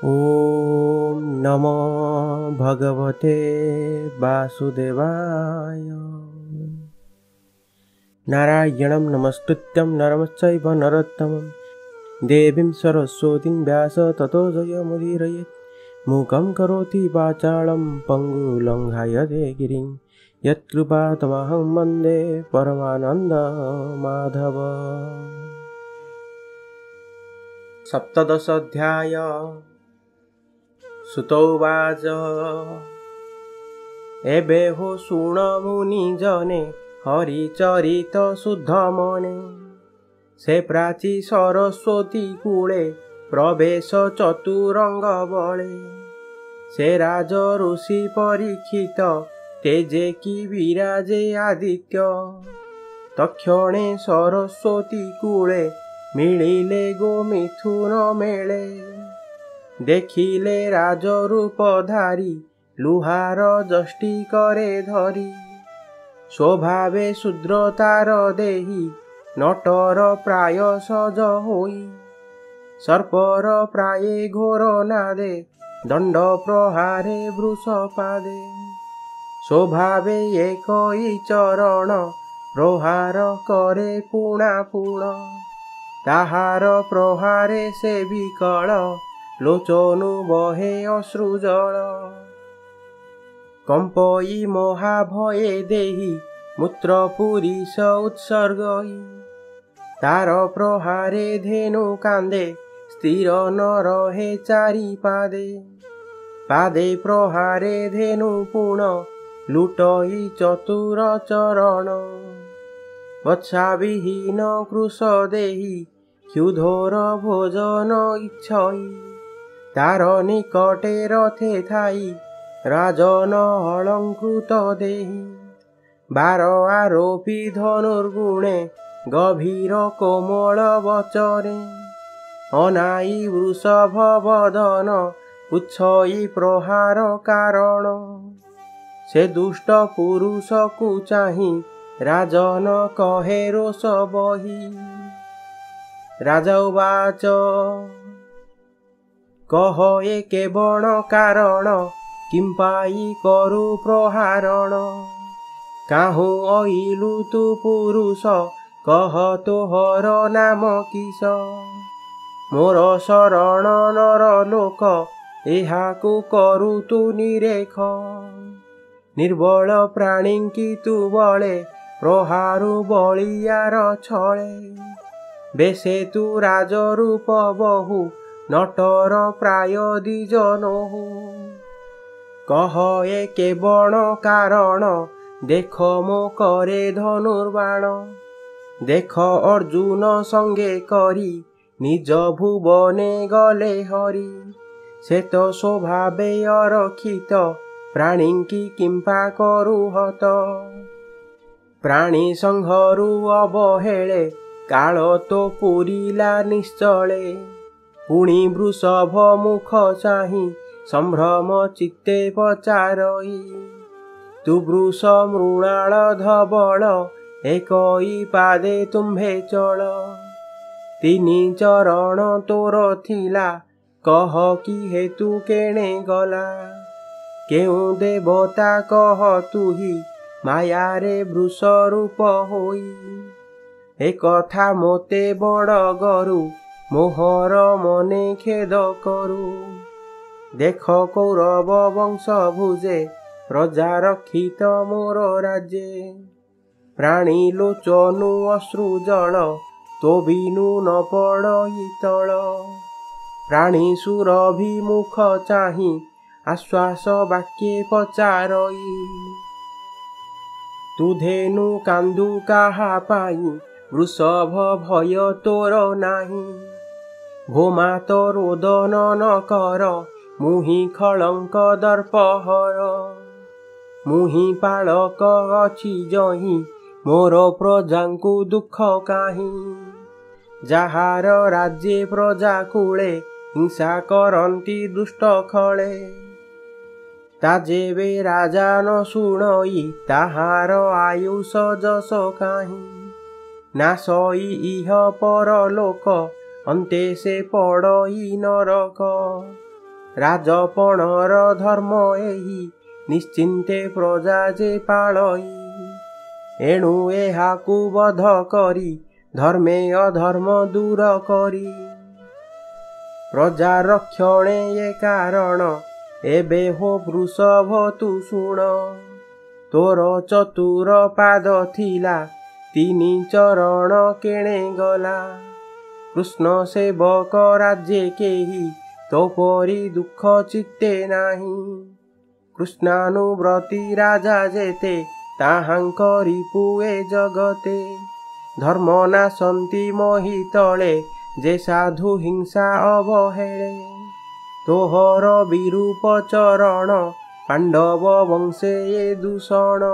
ॐ नमो भगवते वासुदेवाय। नारायणं नमस्कृत्यं नरं चैव नरोत्तमं देवीं सरस्वतीं व्यास ततो जयमुदीरयेत्। मूकं करोति वाचालं पङ्गुलङ्घायते गिरिं यत्कृपातमहं वन्दे परमानन्दमाधव। सप्तदशोऽध्याय। सुतोवाच एबे हो शुण मुनिजने हरिचरित शुद्ध मने। से प्राची सरस्वती कूले प्रवेश चतुरंग बले। से राज ऋषि परीक्षित तेजे की विराजे आदित्य। तक्षणे सरस्वती कूले मिलिले गो मिथुन मेले। देखिले राजरूपधारी लुहार जष्टि करे धरी। स्वभावे शूद्रतार देही नटर प्राय सज होई। सर्पर प्राये घोर नादे दंड प्रहारे वृषपादे। स्वभावे एकई चरण प्रहार करे पुणा पुण। ताहार प्रहारे से विकल लोचनु बहे अश्रुजल। कंपई महाभये देही मूत्र पुरीश उत्सर्गई। तार प्रहारे धेनु कांदे स्थिर न रहे चारि पादे। पादे प्रहारे धेनु पुण लुटई चतुर चरण। वत्सा विहीन कृश देही क्षुधोर भोजन इच्छई। तार निकटे रथे थाई राजन अलंकृत देही। बार आरोपी धनुर्गुणे गभीर कोमल वचने। अनाई वृषभ वदन पुच्छई प्रहार कारण। से दुष्ट पुरुष को चाही राजन कहे रोष बही। राजा उवाच कह ए केवल कारण किं पाई करु प्रहारण। काहू अइलु तु पुरुष कह तोहर नाम किस। मोर शरण नर लोक एहाकु करु तु निरेख। निर्बल प्राणी की तु बले प्रहारु बलियार छळे। बेसे तु राजरूप बहु नटर प्राय दिजनहु। कह ए केवल कारण देख मो करे धनुर्बाण। देख अर्जुन संगे करी निज भुवने गले हरि। से तो स्वभावे अरक्षित प्राणी की किंपा करु हत। प्राणी संहरु अवहेले काल तो पुरिला निश्चले। पुणी वृषभ मुख चाही संभ्रम चित्ते पचारई। तु वृष मृणाल धबल एकई पादे तुम्भे चल। तिनि चरण तोर थिला कह कि हेतु केणे गला। केउ देवता कह तुही मायारे वृष रूप होई। एकथा मोते बड़ गरु मोहर मने खेद करु। देख कौरव वंश भुजे प्रजा रक्षित मोर राज्ये। प्राणी लोचनु अश्रु जल तो बिनु न पड़ई तल। प्राणी सुरभिमुख चाही आश्वास वाक्ये पचारई। तु धेनु कांदु काहा पाई वृषभ भय तोर नाही। भोमात रोदन न कर मुहि खलंक दर्पहर। मुहि पालक अछि जहि मोर प्रजांकु दुख काहि। जाहार राज्ये प्रजा कूले हिंसा करंती दुष्ट खले। ताजेबे राजा न शुणई ताहार आयुष जस काहि। नासई इह परलोक अन्ते से पड़ई नरक। ରାଜପଣର ଧର୍ମ ଏହି ନିଶ୍ଚିନ୍ତେ ପ୍ରଜା ଯେ ପାଳଇ। ଏଣୁ ଏହାକୁ ବଧ କରି ଧର୍ମେ ଅଧର୍ମ ଦୂର କରି। ପ୍ରଜା ରକ୍ଷଣେ ଏ କାରଣ ଏବେ ହୋ ବୃଷଭ ତୁ ଶୁଣ। ତୋର ଚତୁର ପାଦ ଥିଲା ତିନି ଚରଣ କେଣେ ଗଲା। କୃଷ୍ଣ ସେବକ ରାଜ୍ୟେ କେହି ତୋ ପରି ଦୁଃଖ ଚିତ୍ତେ ନାହିଁ। କୃଷ୍ଣାନୁବ୍ରତୀ ରାଜା ଯେତେ ତାହାଙ୍କ ରିପୁ ଏ ଜଗତେ। ଧର୍ମ ନାଶନ୍ତି ମହି ତଳେ ଯେ ସାଧୁ ହିଂସା ଅବହେଳେ। ତୋହର ବିରୂପ ଚରଣ ପାଣ୍ଡବ ବଂଶେ ଏ ଦୂଷଣ।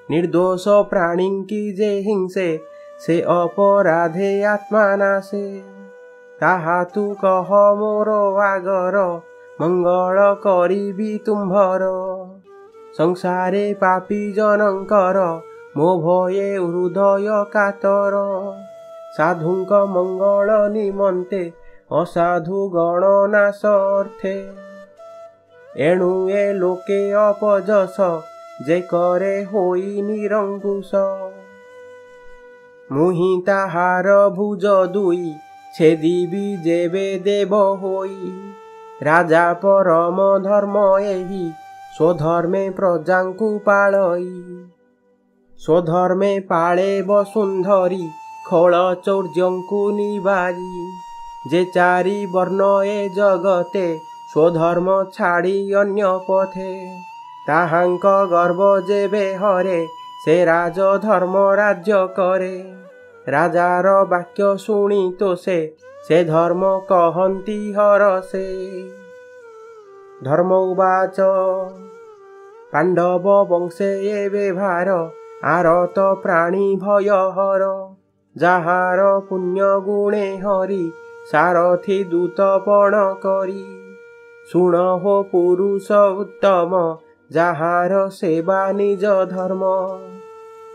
ନିର୍ଦୋଷ ପ୍ରାଣୀଙ୍କି ଯେ ହିଂସେ ସେ ଅପରାଧେ ଆତ୍ମା ନାଶେ। ତାହା ତୁ କହ ମୋର ଆଗର ମଙ୍ଗଳ କରିବି ତୁମ୍ଭର। ସଂସାରେ ପାପୀ ଜନଙ୍କର ମୋ ଭୟେ ହୃଦୟ କାତର। ସାଧୁଙ୍କ ମଙ୍ଗଳ ନିମନ୍ତେ ଅସାଧୁ ଗଣ ନାଶ ଅର୍ଥେ। ଏଣୁ ଏ ଲୋକେ ଅପଯଶ ଯେ କରେ ହୋଇ ନିରଙ୍କୁଶ। ମୁହିଁ ତାହାର ଭୁଜ ଦୁଇ ଛେଦିବି ଯେବେ ଦେବ ହୋଇ। ରାଜା ପରମ ଧର୍ମ ଏହି ସ୍ୱଧର୍ମେ ପ୍ରଜାଙ୍କୁ ପାଳଇ। ସ୍ୱଧର୍ମେ ପାଳେ ବସୁନ୍ଧରି ଖୋଳ ଚୌର୍ଯ୍ୟଙ୍କୁ ନିବାରି। ଯେ ଚାରି ବର୍ଣ୍ଣ ଏ ଜଗତେ ସ୍ୱଧର୍ମ ଛାଡ଼ି ଅନ୍ୟ ପଥେ। ତାହାଙ୍କ ଗର୍ବ ଯେବେ ହରେ ସେ ରାଜ ଧର୍ମ ରାଜ୍ୟ କରେ। ରାଜାର ବାକ୍ୟ ଶୁଣି ତ ସେ ଧର୍ମ କହନ୍ତି ହରସେ। ଧର୍ମ ଉବାଚ ପାଣ୍ଡବ ବଂଶେ ଏବେ ଭାର ଆରତ ପ୍ରାଣୀ ଭୟହର। ଯାହାର ପୁଣ୍ୟ ଗୁଣେ ହରି ସାରଥି ଦୂତପଣ କରି। ଶୁଣ ହୋ ପୁରୁଷ ଉତ୍ତମ ଯାହାର ସେବା ନିଜ ଧର୍ମ।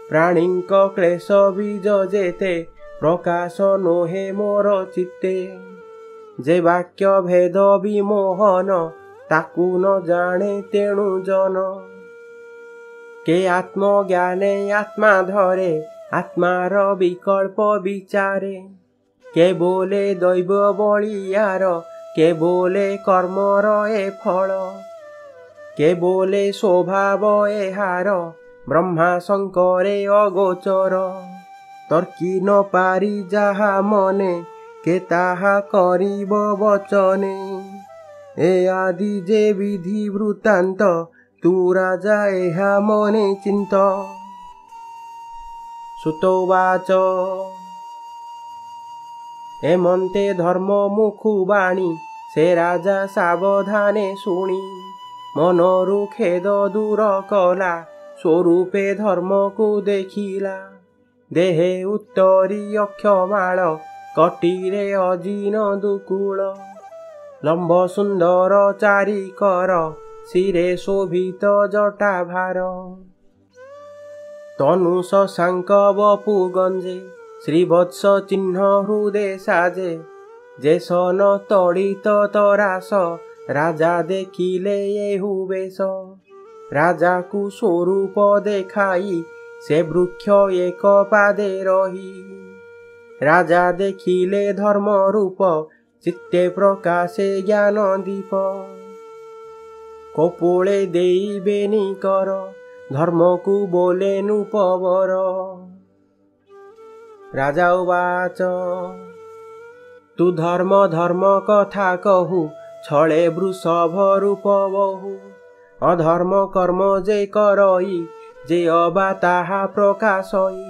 ପ୍ରାଣୀଙ୍କ କ୍ଲେଶ ବୀଜ ଯେତେ ପ୍ରକାଶ ନୋହେ ମୋର ଚିତ୍ତେ। ଯେ ବାକ୍ୟ ଭେଦ ବିମୋହନ ତାକୁ ନ ଜାଣେ ତେଣୁ ଜନ। କେ ଆତ୍ମଜ୍ଞାନେ ଆତ୍ମା ଧରେ ଆତ୍ମାର ବିକଳ୍ପ ବିଚାରେ। କେ ବୋଲେ ଦୈବ ବଳିୟାର କେ ବୋଲେ କର୍ମର ଏ ଫଳ। କେ ବୋଲେ ସ୍ୱଭାବ ଏହାର ବ୍ରହ୍ମା ଶଙ୍କରେ ଅଗୋଚର। ତର୍କି ନ ପାରି ଯାହା ମନେ କେ ତାହା କରିବ ବଚନେ। ଏ ଆଦି ଯେ ବିଧି ବୃତ୍ତାନ୍ତ ତୁ ରାଜା ଏହା ମନେ ଚିନ୍ତ। ସୁତ ଉବାଚ ଏମନ୍ତେ ଧର୍ମ ମୁଖୁ ବାଣୀ ସେ ରାଜା ସାବଧାନେ ଶୁଣି। ମନରୁ ଖେଦ ଦୂର କଲା ସ୍ୱରୂପେ ଧର୍ମକୁ ଦେଖିଲା। ଦେହେ ଉତ୍ତରୀ ଅକ୍ଷମାଳ କଟିରେ ଅଜିନ ଦୁକୁଳ। ଲମ୍ବ ସୁନ୍ଦର ଚାରିକର ଶିରେ ଶୋଭିତ ଜଟାଭାର। ତନୁ ଶଶାଙ୍କ ବପୁ ଗଞ୍ଜେ ଶ୍ରୀବତ୍ସ ଚିହ୍ନ ହୃଦେ ସାଜେ। ଯେ ସନ ତଡ଼ିତ ତରାସ ରାଜା ଦେଖିଲେ ଏହୁ ବେଶ। ରାଜାକୁ ସ୍ୱରୂପ ଦେଖାଇ ସେ ବୃକ୍ଷ ଏକ ପାଦେ ରହି। ରାଜା ଦେଖିଲେ ଧର୍ମ ରୂପ ଚିତ୍ତେ ପ୍ରକାଶେ ଜ୍ଞାନ ଦୀପ। କପୋଳେ ଦେଇ ବେନି କର ଧର୍ମକୁ ବୋଲେ ନୃପବର। ରାଜା ଉବାଚ ତୁ ଧର୍ମ ଧର୍ମ କଥା କହୁ ଛଳେ ବୃଷଭ ରୂପ ବହୁ। ଅଧର୍ମ କର୍ମ ଯେ କରଇ ଯେ ଅବା ତାହା ପ୍ରକାଶଇ।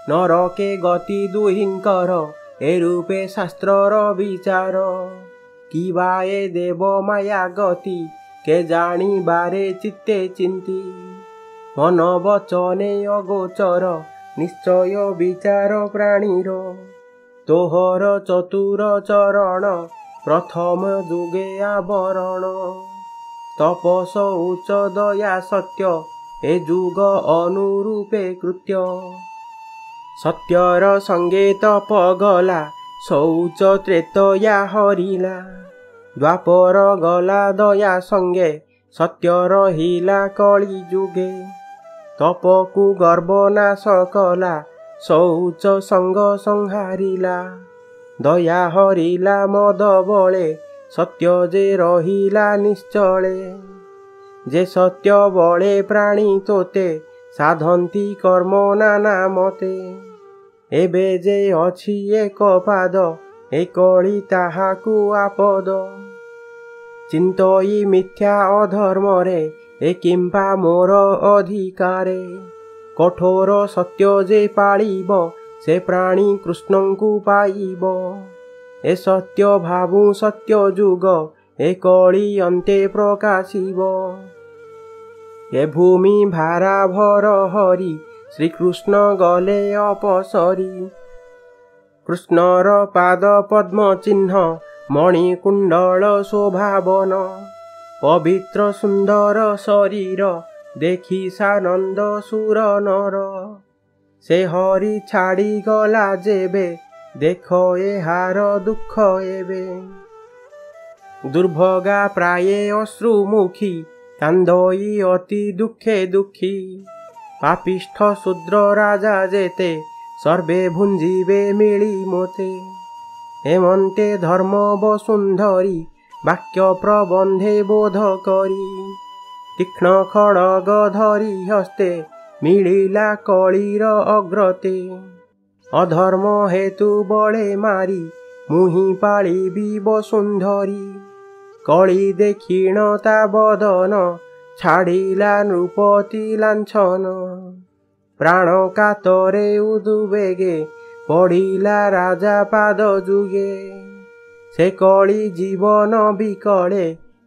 ନରକେ ଗତି ଦୁହିଁଙ୍କର ଏ ରୂପେ ଶାସ୍ତ୍ରର ବିଚାର। କିବା ଏ ଦେବ ମାୟା ଗତି କେ ଜାଣିବାରେ ଚିତ୍ତେ ଚିନ୍ତି। ମନ ବଚନେ ଅଗୋଚର ନିଶ୍ଚୟ ବିଚାର ପ୍ରାଣୀର। ତୋହର ଚତୁର ଚରଣ ପ୍ରଥମ ଯୁଗେ ଆବରଣ। ତପସ ଉଚ୍ଚ ଦୟା ସତ୍ୟ ଏ ଯୁଗ ଅନୁରୂପେ କୃତ୍ୟ। ସତ୍ୟର ସଙ୍ଗେ ତପ ଗଲା ଶୌଚ ତ୍ରେତୟା ହରିଲା। ଦ୍ୱାପର ଗଲା ଦୟା ସଙ୍ଗେ ସତ୍ୟ ରହିଲା କଳି ଯୁଗେ। ତପକୁ ଗର୍ବ ନାଶ କଲା ଶୌଚ ସଙ୍ଗ ସଂହାରିଲା। ଦୟା ହରିଲା ମଦ ବଳେ ସତ୍ୟ ଯେ ରହିଲା ନିଶ୍ଚଳେ। ଯେ ସତ୍ୟ ବଳେ ପ୍ରାଣୀ ତୋତେ ସାଧନ୍ତି କର୍ମ ନାନା ମତେ। ଏବେ ଯେ ଅଛି ଏକ ପାଦ ଏ କଳି ତାହାକୁ ଆପଦ। ଚିନ୍ତଇ ମିଥ୍ୟା ଅଧର୍ମରେ ଏ କିମ୍ପା ମୋର ଅଧିକାରେ। କଠୋର ସତ୍ୟ ଯେ ପାଳିବ ସେ ପ୍ରାଣୀ କୃଷ୍ଣଙ୍କୁ ପାଇବ। ଏ ସତ୍ୟ ଭାବୁ ସତ୍ୟ ଯୁଗ ଏ କଳି ଅନ୍ତେ ପ୍ରକାଶିବ। ଏ ଭୂମି ଭାରା ଭର ହରି ଶ୍ରୀକୃଷ୍ଣ ଗଲେ ଅପସରି। କୃଷ୍ଣର ପାଦ ପଦ୍ମ ଚିହ୍ନ ମଣିକୁଣ୍ଡଳ ଶୋଭାବନ। ପବିତ୍ର ସୁନ୍ଦର ଶରୀର ଦେଖି ସାନନ୍ଦ ସୁର ନର। ସେ ହରି ଛାଡ଼ିଗଲା ଯେବେ ଦେଖ ଏହାର ଦୁଃଖ ଏବେ। ଦୁର୍ଭଗା ପ୍ରାୟେ ଅଶ୍ରୁମୁଖୀ କାନ୍ଦଇ ଅତି ଦୁଃଖେ ଦୁଃଖୀ। ପାପିଷ୍ଠ ଶୂଦ୍ର ରାଜା ଯେତେ ସର୍ବେ ଭୁଞ୍ଜିବେ ମିଳି ମୋତେ। ହେମନ୍ତେ ଧର୍ମ ବସୁନ୍ଧରୀ ବାକ୍ୟ ପ୍ରବନ୍ଧେ ବୋଧ କରି। ତୀକ୍ଷ୍ଣ ଖଡ଼ଗ ଧରି ହସ୍ତେ ମିଳିଲା କଳିର ଅଗ୍ରତେ। ଅଧର୍ମ ହେତୁ ବଳେ ମାରି ମୁହିଁ ପାଳିବି ବସୁନ୍ଧରୀ। କଳି ଦେଖିଣ ତା ବଦନ ଛାଡ଼ିଲା ନୃପତି ଲାଞ୍ଛନ। ପ୍ରାଣ କାତରେ ଉଦୁବେଗେ ପଡ଼ିଲା ରାଜା ପାଦ ଯୁଗେ। ସେ କଳି ଜୀବନ ବିକଳେ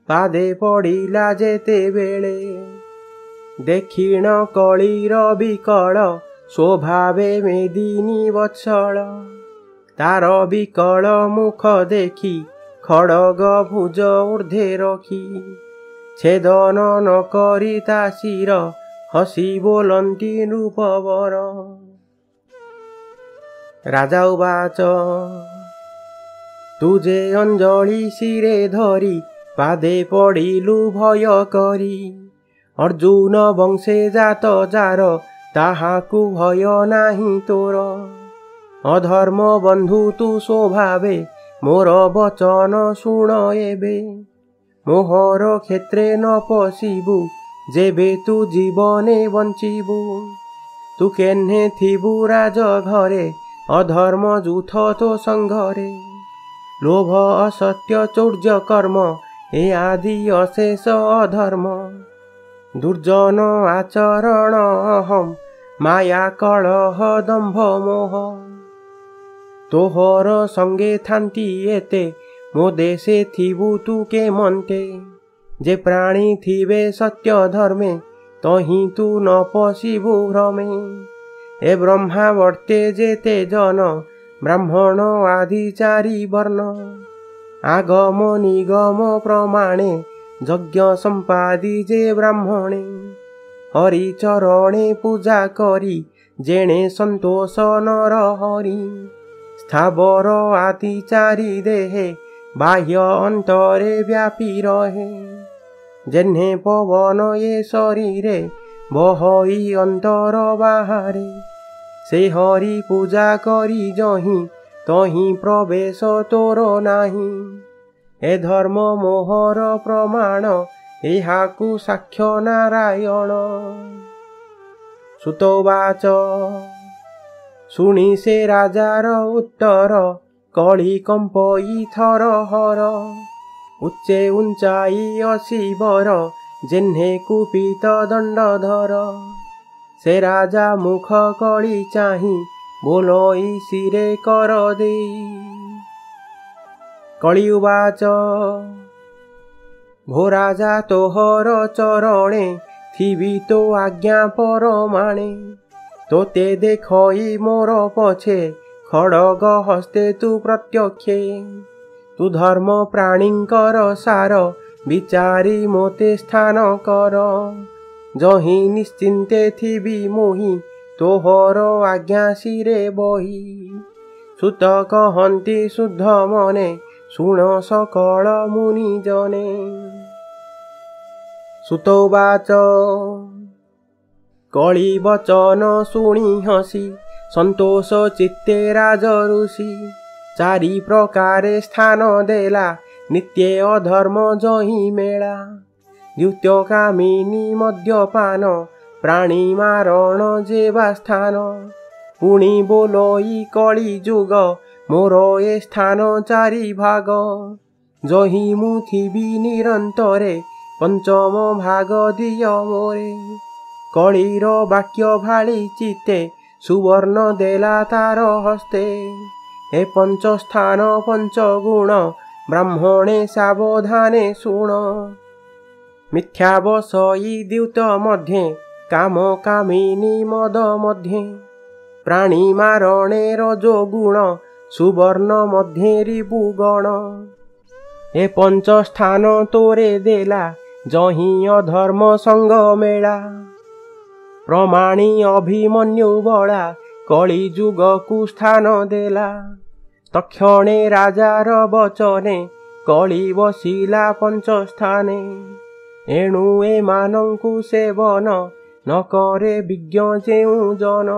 ପାଦେ ପଡ଼ିଲା ଯେତେବେଳେ। ଦେଖିଣ କଳିର ବିକଳ ସ୍ୱଭାବେ ମେଦିନୀ ବତ୍ସଳ। ତାର ବିକଳ ମୁଖ ଦେଖି ଖଡ଼ଗ ଭୁଜ ଊର୍ଦ୍ଧ୍ୱେ ରଖି। ଛେଦନ ନ କରି ତା ଶିର ହସି ବୋଲନ୍ତି ନୃପବର। ରାଜା ଉବାଚ ତୁ ଯେ ଅଞ୍ଜଳି ଶିରେ ଧରି ପାଦେ ପଡ଼ିଲୁ ଭୟ କରି। ଅର୍ଜୁନ ବଂଶେ ଜାତ ଯାର ତାହାକୁ ଭୟ ନାହିଁ ତୋର। ଅଧର୍ମ ବନ୍ଧୁ ତୁ ସ୍ୱଭାବେ ମୋର ବଚନ ଶୁଣ ଏବେ। ମୋହର କ୍ଷେତ୍ରେ ନ ପଶିବୁ ଯେବେ ତୁ ଜୀବନେ ବଞ୍ଚିବୁ। ତୁ କେହ୍ନେ ଥିବୁ ରାଜ ଘରେ ଅଧର୍ମ ଯୂଥ ତୋ ସଙ୍ଗରେ। ଲୋଭ ଅସତ୍ୟ ଚୌର୍ଯ୍ୟ କର୍ମ ଏ ଆଦି ଅଶେଷ ଅଧର୍ମ। ଦୁର୍ଜନ ଆଚରଣ ଅହଂ ମାୟା କଳହ ଦମ୍ଭ ମୋହ। ତୋହର ସଙ୍ଗେ ଥାନ୍ତି ଏତେ ମୋ ଦେଶେ ଥିବୁ ତୁ କେମନ୍ତେ। ଯେ ପ୍ରାଣୀ ଥିବେ ସତ୍ୟ ଧର୍ମେ ତହିଁ ତୁ ନ ପଶିବୁ ଭ୍ରମେ। ଏ ବ୍ରହ୍ମା ବର୍ତ୍ତେ ଯେତେ ଜନ ବ୍ରାହ୍ମଣ ଆଦି ଚାରି ବର୍ଣ୍ଣ। ଆଗମ ନିଗମ ପ୍ରମାଣେ ଯଜ୍ଞ ସମ୍ପାଦି ଯେ ବ୍ରାହ୍ମଣେ। ହରିଚରଣେ ପୂଜା କରି ଯେଣେ ସନ୍ତୋଷ ନର ହରି। ସ୍ଥାବର ଆଦି ଚାରି ଦେହେ ବାହ୍ୟ ଅନ୍ତରେ ବ୍ୟାପି ରହେ। ଯେହ୍ନେ ପବନ ଏ ଶରୀରେ ବହଇ ଅନ୍ତର ବାହାରେ। ସେ ହରି ପୂଜା କରି ଯହିଁ ତହିଁ ପ୍ରବେଶ ତୋର ନାହିଁ। ଏ ଧର୍ମ ମୋହର ପ୍ରମାଣ ଏହାକୁ ସାକ୍ଷ୍ୟ ନାରାୟଣ। ସୁତ ଉବାଚ ଶୁଣି ସେ ରାଜାର ଉତ୍ତର କଳି କମ୍ପଇ ଥର ହର। ଉଚ୍ଚେ ଉଞ୍ଚାଇ ଅଶିବର ଯେହ୍ନେ କୁପିତ ଦଣ୍ଡଧର। ସେ ରାଜା ମୁଖ କଳି ଚାହିଁ ବୋଲଇ ଶିରେ କର ଦେଇ। କଳି ଉବାଚ ଭୋ ରାଜା ତୋହର ଚରଣେ ଥିବି ତୋ ଆଜ୍ଞା ପରମାଣେ। ତୋତେ ଦେଖଇ ମୋର ପଛେ ଖଡ଼ଗ ହସ୍ତେ ତୁ ପ୍ରତ୍ୟକ୍ଷେ। ତୁ ଧର୍ମ ପ୍ରାଣୀଙ୍କର ସାର ବିଚାରି ମୋତେ ସ୍ଥାନ କର। ଯହିଁ ନିଶ୍ଚିନ୍ତେ ଥିବି ମୋହି ତୋହର ଆଜ୍ଞା ଶିରେ ବହି। ସୁତ କହନ୍ତି ଶୁଦ୍ଧ ମନେ ଶୁଣ ସକଳ ମୁନିଜନେ। ସୁତୋବାଚ କଳି ବଚନ ଶୁଣି ହସି ସନ୍ତୋଷ ଚିତ୍ତେ ରାଜ ଋଷି। ଚାରି ପ୍ରକାରେ ସ୍ଥାନ ଦେଲା ନିତ୍ୟ ଅଧର୍ମ ଜହି ମେଳା। ଦ୍ୱିତୀୟ କାମିନୀ ମଦ୍ୟପାନ ପ୍ରାଣୀ ମାରଣ ଯେବା ସ୍ଥାନ। ପୁଣି ବୋଲଇ କଳି ଯୁଗ ମୋର ଏ ସ୍ଥାନ ଚାରି ଭାଗ। ଜହି ମୁଁ ଥିବି ନିରନ୍ତରେ ପଞ୍ଚମ ଭାଗ ଦିଅ ମୋରେ। କଳିର ବାକ୍ୟ ଭାଳି ଚିତ୍ତେ ସୁବର୍ଣ୍ଣ ଦେଲା ତାର ହସ୍ତେ। ଏ ପଞ୍ଚସ୍ଥାନ ପଞ୍ଚଗୁଣ ବ୍ରାହ୍ମଣେ ସାବଧାନେ ଶୁଣ। ମିଥ୍ୟା ବସଇ ଦ୍ୟୁତ ମଧ୍ୟେ କାମ କାମିନୀ ମଦ ମଧ୍ୟେ। ପ୍ରାଣୀ ମାରଣେ ରଜୋଗୁଣ ସୁବର୍ଣ୍ଣ ମଧ୍ୟେ ରିପୁଗଣ। ଏ ପଞ୍ଚସ୍ଥାନ ତୋରେ ଦେଲା ଜହି ଅଧର୍ମ ସଙ୍ଗ ମେଳା। ପ୍ରମାଣୀ ଅଭିମନ୍ୟୁ ବଳା କଳି ଯୁଗକୁ ସ୍ଥାନ ଦେଲା। ତକ୍ଷଣେ ରାଜାର ବଚନେ କଳି ବସିଲା ପଞ୍ଚସ୍ଥାନେ। ଏଣୁ ଏମାନଙ୍କୁ ସେବନ ନ କରେ ବିଜ୍ଞ ଯେଉଁ ଜନ।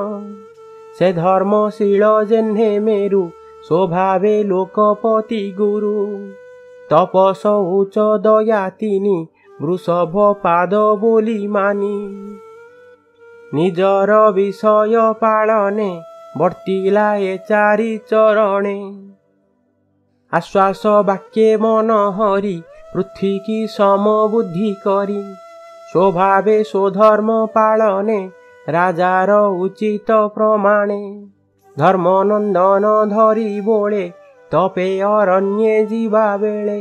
ସେ ଧର୍ମଶୀଳ ଯେହ୍ନେ ମେରୁ ସ୍ୱଭାବେ ଲୋକପତି ଗୁରୁ। ତପସ ଉଚ୍ଚ ଦୟା ତିନି ବୃଷଭ ପାଦ ବୋଲି ମାନି। ନିଜର ବିଷୟ ପାଳନେ ବର୍ତ୍ତିଲା ଏ ଚାରି ଚରଣେ। ଆଶ୍ୱାସ ବାକ୍ୟେ ମନ ହରି ପୃଥ୍ୱୀକି ସମବୁଦ୍ଧି କରି। ସ୍ୱଭାବେ ସ୍ୱଧର୍ମ ପାଳନେ ରାଜାର ଉଚିତ ପ୍ରମାଣେ। ଧର୍ମ ନନ୍ଦନ ଧରି ବୋଳେ ତପେ ଅରଣ୍ୟେ ଯିବା ବେଳେ।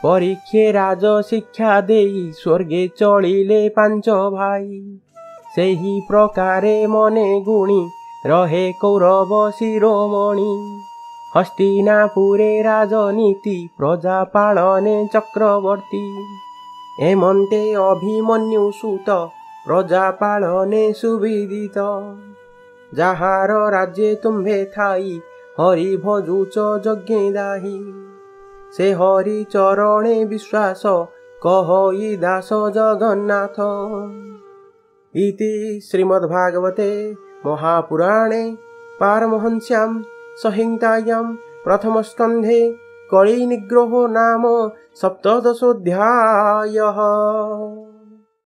ପରୀକ୍ଷେ ରାଜ ଶିକ୍ଷା ଦେଇ ସ୍ୱର୍ଗେ ଚଳିଲେ ପାଞ୍ଚ ଭାଇ। ସେହି ପ୍ରକାରେ ମନେ ଗୁଣି ରହେ କୌରବ ଶିରୋମଣି। ହସ୍ତିନାପୁରେ ରାଜନୀତି ପ୍ରଜା ପାଳନେ ଚକ୍ରବର୍ତ୍ତୀ। ଏମନ୍ତେ ଅଭିମନ୍ୟୁ ସୁତ ପ୍ରଜା ପାଳନେ ସୁବିଦିତ। ଯାହାର ରାଜ୍ୟେ ତୁମ୍ଭେ ଥାଇ ହରି ଭଜୁଚ ଯଜ୍ଞେ ଦାହି। ସେ ହରି ଚରଣେ ବିଶ୍ୱାସ କହଇ ଦାସ ଜଗନ୍ନାଥ। ଇତି ଶ୍ରୀମଦ୍ଭାଗବତେ ମହାପୁରାଣେ ପାରମହଂସ୍ୟାଂ ସଂହିତାୟାଂ ପ୍ରଥମ ସ୍କନ୍ଧେ କଳି ନିଗ୍ରହ ନାମ ସପ୍ତଦଶୋऽଧ୍ୟାୟः।